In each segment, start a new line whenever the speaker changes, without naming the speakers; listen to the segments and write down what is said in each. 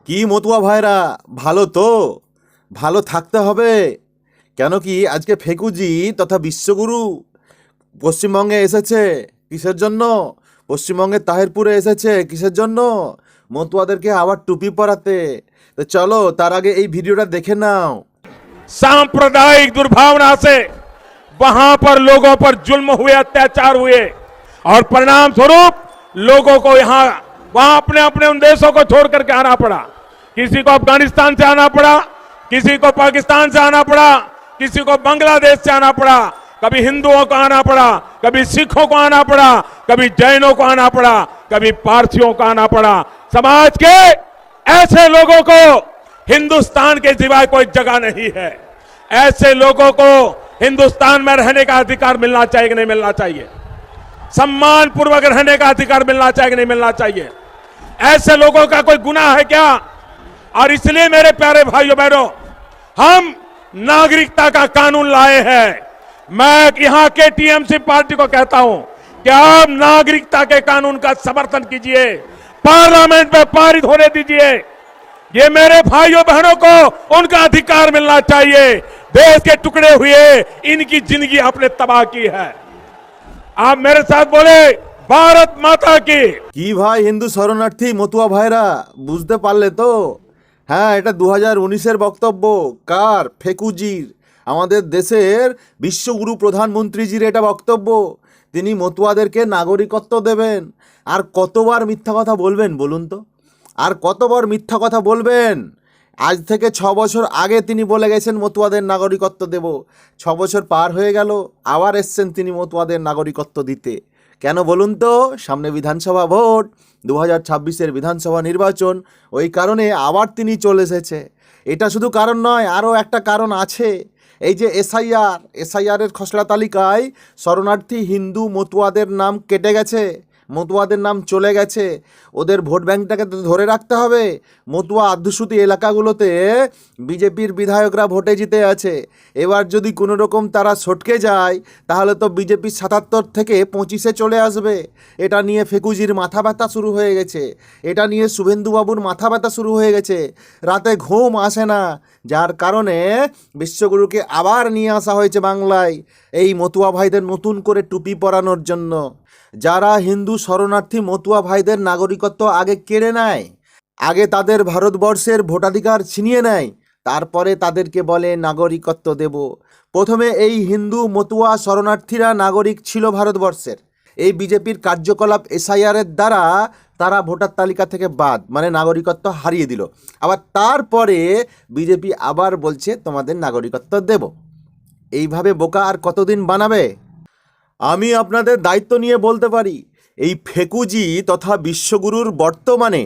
কি মতুয়া ভাইরা, ভালো তো? ভালো থাকতে হবে। কেন কি আজকে ফেকুজি তথা বিশ্বগুরু পশ্চিমবঙ্গে এসেছে। কিসের জন্য? পশ্চিমবঙ্গের তাহিরপুরে এসেছে কিসের জন্য? মতুয়াদেরকে আবার টুপি পরাতে। তো চলো তার আগে এই ভিডিওটা দেখে नाओ।
सांप्रदायिक दुर्भावना से वहां पर लोगों पर जुल्म हुए, अत्याचार हुए और परिणाम स्वरूप लोगों को यहां वहां अपने अपने उन देशों को छोड़ करके आना पड़ा। किसी को अफगानिस्तान से आना पड़ा, किसी को पाकिस्तान से आना पड़ा, किसी को बांग्लादेश से आना पड़ा, कभी हिंदुओं को आना पड़ा, कभी सिखों को आना पड़ा, कभी जैनों को आना पड़ा, कभी पारसियों को आना पड़ा। समाज के ऐसे लोगों को हिंदुस्तान के सिवाय कोई जगह नहीं है। ऐसे लोगों को हिंदुस्तान में रहने का अधिकार मिलना चाहिए कि नहीं मिलना चाहिए? सम्मान पूर्वक रहने का अधिकार मिलना चाहिए कि नहीं मिलना चाहिए? ऐसे लोगों का कोई गुनाह है क्या? और इसलिए मेरे प्यारे भाइयों बहनों, हम नागरिकता का कानून लाए हैं। मैं यहां के टीएमसी पार्टी को कहता हूं कि आप नागरिकता के कानून का समर्थन कीजिए, पार्लियामेंट में पारित होने दीजिए। ये मेरे भाइयों बहनों को उनका अधिकार मिलना चाहिए। देश के टुकड़े हुए इनकी जिंदगी आपने तबाह की है। आप मेरे साथ बोले, भारत माता की।
কি ভাই হিন্দু শরণার্থী মতুয়া ভাইরা, বুঝতে পারলে তো? হ্যাঁ, এটা 2019-এর বক্তব্য। কার? ফেকুজির, আমাদের দেশের বিশ্বগুরু প্রধানমন্ত্রীজির এটা বক্তব্য। তিনি মতুয়াদেরকে নাগরিকত্ব দেবেন। আর কতবার মিথ্যা কথা বলবেন বলুন তো? আর কতবার মিথ্যা কথা বলবেন? আজ থেকে 6 বছর আগে তিনি বলে গেছেন মতুয়াদের নাগরিকত্ব দেব। 6 বছর পার হয়ে গেল, আবার এসছেন তিনি মতুয়াদের নাগরিকত্ব দিতে। কেন বলুন তো? সামনে বিধানসভা ভোট, 2026-এর বিধানসভা নির্বাচন, ওই কারণে আবার তিনি চলে এসেছে। এটা শুধু কারণ নয়, আরও একটা কারণ আছে। এই যে এসআইআরের খসড়া তালিকায় শরণার্থী হিন্দু মতুয়াদের নাম কেটে গেছে, মতুয়াদের নাম চলে গেছে। ওদের ভোট ব্যাংকটাকে তো ধরে রাখতে হবে। মতুয়া আধ্যুষিত এলাকাগুলোতে বিজেপির বিধায়করা ভোটে জিতে আছে। এবার যদি কোনো রকম তারা সটকে যায়, তাহলে তো বিজেপি 77 থেকে 25-এ চলে আসবে। এটা নিয়ে ফেকুজির মাথা ব্যথা শুরু হয়ে গেছে, এটা নিয়ে শুভেন্দুবাবুর মাথা ব্যথা শুরু হয়ে গেছে। রাতে ঘুম আসে না, যার কারণে বিশ্বগুরুকে আবার নিয়ে আসা হয়েছে বাংলায় এই মতুয়া ভাইদের নতুন করে টুপি পরানোর জন্য। যারা হিন্দু শরণার্থী মতুয়া ভাইদের নাগরিকত্ব আগে কেড়ে নেয়, আগে তাদের ভারতবর্ষের ভোটাধিকার ছিনিয়ে নেয়, তারপরে তাদেরকে বলে নাগরিকত্ব দেব। প্রথমে এই হিন্দু মতুয়া শরণার্থীরা নাগরিক ছিল ভারতবর্ষের। এই বিজেপির কার্যকলাপ এসআইআরের দ্বারা তারা ভোটার তালিকা থেকে বাদ, মানে নাগরিকত্ব হারিয়ে দিল। আবার তারপরে বিজেপি আবার বলছে তোমাদের নাগরিকত্ব দেব। এইভাবে বোকা আর কতদিন বানাবে? আমি আপনাদের দায়িত্ব নিয়ে বলতে পারি, এই ফেকুজি তথা বিশ্বগুরুর বর্তমানে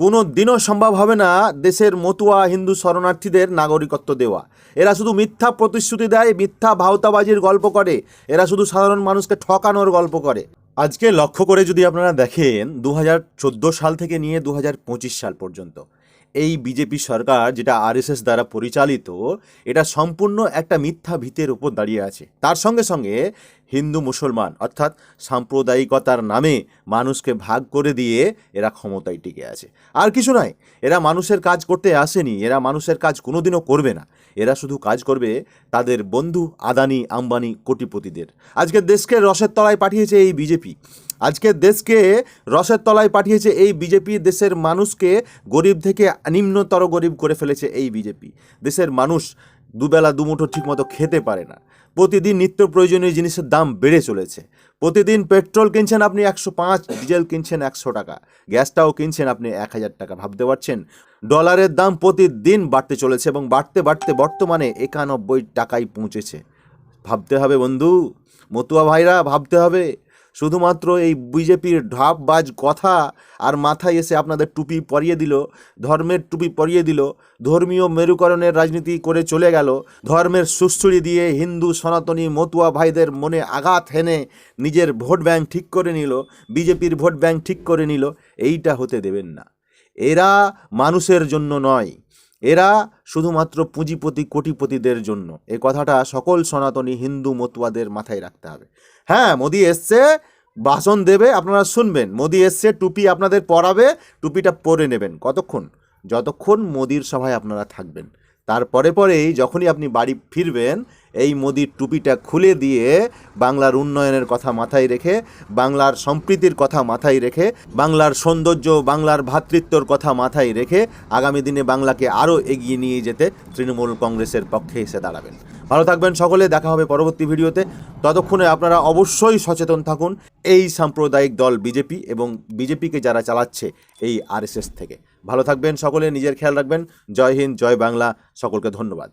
কোনো দিনও সম্ভব হবে না দেশের মতুয়া হিন্দু শরণার্থীদের নাগরিকত্ব দেওয়া। এরা শুধু মিথ্যা প্রতিশ্রুতি দেয়, মিথ্যা ভাওতাবাজির গল্প করে, এরা শুধু সাধারণ মানুষকে ঠকানোর গল্প করে। আজকে লক্ষ্য করে যদি আপনারা দেখেন, 2014 সাল থেকে নিয়ে 2025 সাল পর্যন্ত এই বিজেপি সরকার, যেটা আরএসএস দ্বারা পরিচালিত, এটা সম্পূর্ণ একটা মিথ্যা ভিতের উপর দাঁড়িয়ে আছে। তার সঙ্গে সঙ্গে হিন্দু মুসলমান অর্থাৎ সাম্প্রদায়িকতার নামে মানুষকে ভাগ করে দিয়ে এরা ক্ষমতায় টিকে আছে। আর কিছু নয়, এরা মানুষের কাজ করতে আসেনি, এরা মানুষের কাজ কোনোদিনও করবে না। এরা শুধু কাজ করবে তাদের বন্ধু আদানি আম্বানি কোটিপতিদের। আজকে দেশকে রসের তলায় পাঠিয়েছে এই বিজেপি, আজকে দেশকে রসের তলায় পাঠিয়েছে এই বিজেপি। দেশের মানুষকে গরিব থেকে নিম্নতর গরিব করে ফেলেছে এই বিজেপি। দেশের মানুষ দুবেলা দুমুঠো ঠিকমতো খেতে পারে না। প্রতিদিন নিত্য প্রয়োজনীয় জিনিসের দাম বেড়ে চলেছে। প্রতিদিন পেট্রোল কিনছেন আপনি 105, ডিজেল কিনছেন 100 টাকা, গ্যাসটাও কিনছেন আপনি 1000 টাকা। ভাবতে পারছেন? ডলারের দাম প্রতিদিন বাড়তে চলেছে এবং বাড়তে বাড়তে বর্তমানে 91 টাকায় পৌঁছেছে। ভাবতে হবে বন্ধু, মতুয়া ভাইরা, ভাবতে হবে। শুধুমাত্র এই বিজেপির ঢাপবাজ কথা আর মাথায় এসে আপনাদের টুপি পরিয়ে দিল, ধর্মের টুপি পরিয়ে দিল, ধর্মীয় মেরুকরণের রাজনীতি করে চলে গেল, ধর্মের সুশ্রুড়ি দিয়ে হিন্দু সনাতনী মতুয়া ভাইদের মনে আঘাত হেনে নিজের ভোট ব্যাংক ঠিক করে নিল, বিজেপির ভোট ব্যাংক ঠিক করে নিল। এইটা হতে দেবেন না। এরা মানুষের জন্য নয়, এরা শুধুমাত্র পুঁজিপতি কোটিপতিদের জন্য। এই কথাটা সকল সনাতনী হিন্দু মতুয়াদের মাথায় রাখতে হবে। হ্যাঁ, মোদি এসছে, ভাষণ দেবে, আপনারা শুনবেন। মোদি এসছে, টুপি আপনাদের পরাবে, টুপিটা পরে নেবেন। কতক্ষণ? যতক্ষণ মোদির সভায় আপনারা থাকবেন। তারপরে পরেই যখনই আপনি বাড়ি ফিরবেন, এই মোদির টুপিটা খুলে দিয়ে বাংলার উন্নয়নের কথা মাথায় রেখে, বাংলার সম্প্রীতির কথা মাথায় রেখে, বাংলার সৌন্দর্য, বাংলার ভ্রাতৃত্বর কথা মাথায় রেখে আগামী দিনে বাংলাকে আরও এগিয়ে নিয়ে যেতে তৃণমূল কংগ্রেসের পক্ষে এসে দাঁড়াবেন। ভালো থাকবেন সকলে, দেখা হবে পরবর্তী ভিডিওতে। ততক্ষণে আপনারা অবশ্যই সচেতন থাকুন এই সাম্প্রদায়িক দল বিজেপি এবং বিজেপিকে যারা চালাচ্ছে এই আরএসএস থেকে। ভালো থাকবেন সকলে, নিজের খেয়াল রাখবেন। জয় হিন্দ, জয় বাংলা, সকলকে ধন্যবাদ।